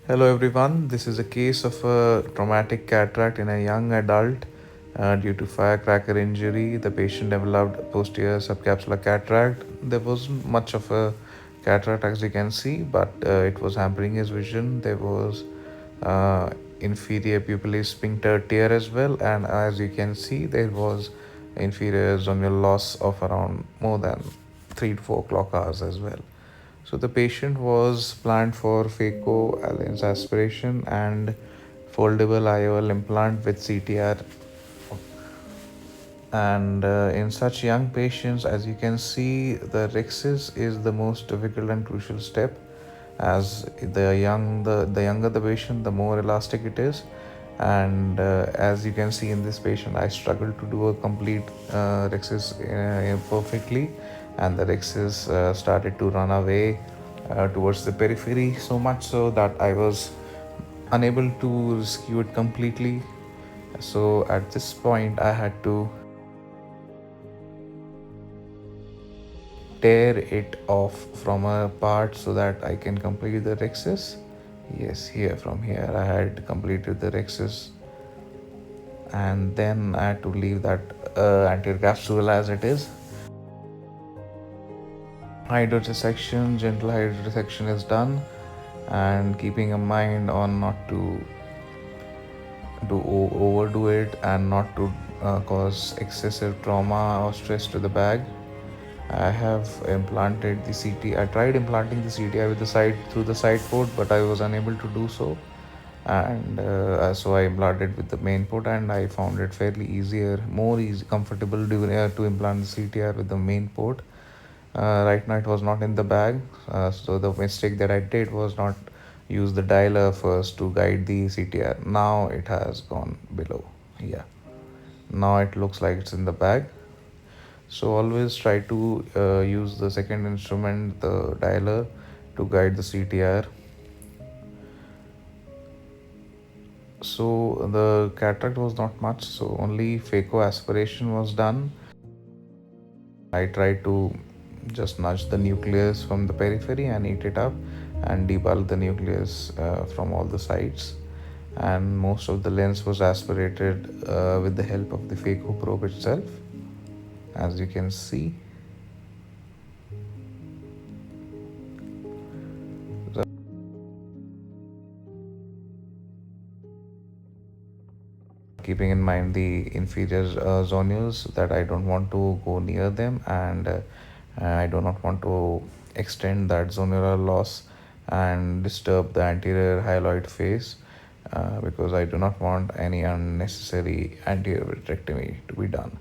Hello everyone, this is a case of a traumatic cataract in a young adult due to firecracker injury. The patient developed posterior subcapsular cataract. There wasn't much of a cataract as you can see, but it was hampering his vision. There was uh, inferior pupillary sphincter tear as well, and as you can see there was inferior zonular loss of around more than 3 to 4 clock hours as well. So the patient was planned for phaco aspiration and foldable IOL implant with CTR. And in such young patients, as you can see, the rhexis is the most difficult and crucial step. As the younger the patient, the more elastic it is. And as you can see in this patient, I struggled to do a complete rhexis perfectly, and the rhexis started to run away towards the periphery, so much so that I was unable to rescue it completely. So at this point I had to tear it off from a part so that I can complete the rhexis. Yes, here, from here I had completed the rhexis, and then I had to leave that anterior capsule as it is. Hydrodissection, gentle hydrodissection is done, and keeping in mind on not to overdo it and not to cause excessive trauma or stress to the bag. I have implanted the CT. I tried implanting the CTI with the side through the side port, but I was unable to do so, and so I implanted with the main port, and I found it fairly more easy, comfortable to implant the CTR with the main port. Right now it was not in the bag, so the mistake that I did was not use the dialer first to guide the CTR. Now it has gone below. Yeah, now it looks like it's in the bag. So always try to use the second instrument, the dialer, to guide the CTR. So the cataract was not much, so only phaco aspiration was done. I tried to just nudge the nucleus from the periphery and eat it up and debulk the nucleus from all the sides. And most of the lens was aspirated with the help of the phaco probe itself, as you can see. Keeping in mind the inferior zonules, that I don't want to go near them, and I do not want to extend that zonular loss and disturb the anterior hyaloid phase, because I do not want any unnecessary anterior vitrectomy to be done.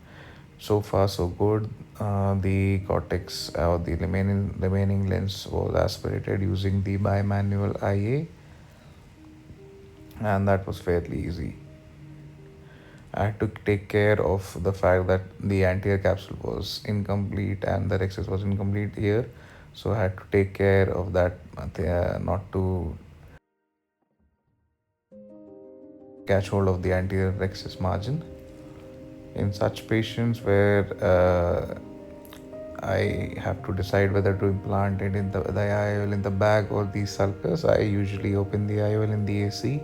So far so good. The cortex or the remaining lens was aspirated using the bimanual IA, and that was fairly easy. I had to take care of the fact that the anterior capsule was incomplete and the rhexis was incomplete here. So I had to take care of that, not to catch hold of the anterior rhexis margin. In such patients where I have to decide whether to implant it in the IOL in the bag or the sulcus, I usually open the IOL in the AC.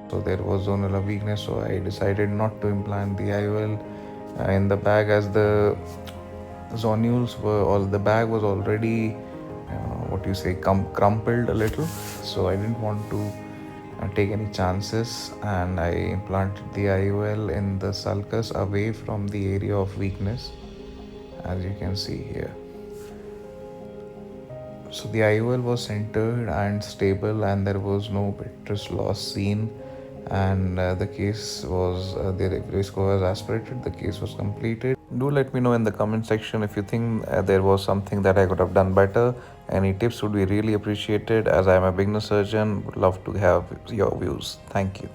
So there was zonular weakness, so I decided not to implant the IOL in the bag, as the zonules were the bag was already crumpled a little, so I didn't want to take any chances, and I implanted the IOL in the sulcus away from the area of weakness, as you can see here. So the IOL was centered and stable, and there was no vitreous loss seen, and the case was the risk was aspirated. The case was completed. Do let me know in the comment section if you think there was something that I could have done better. Any tips would be really appreciated, as I am a beginner surgeon. Would love to have your views. Thank you.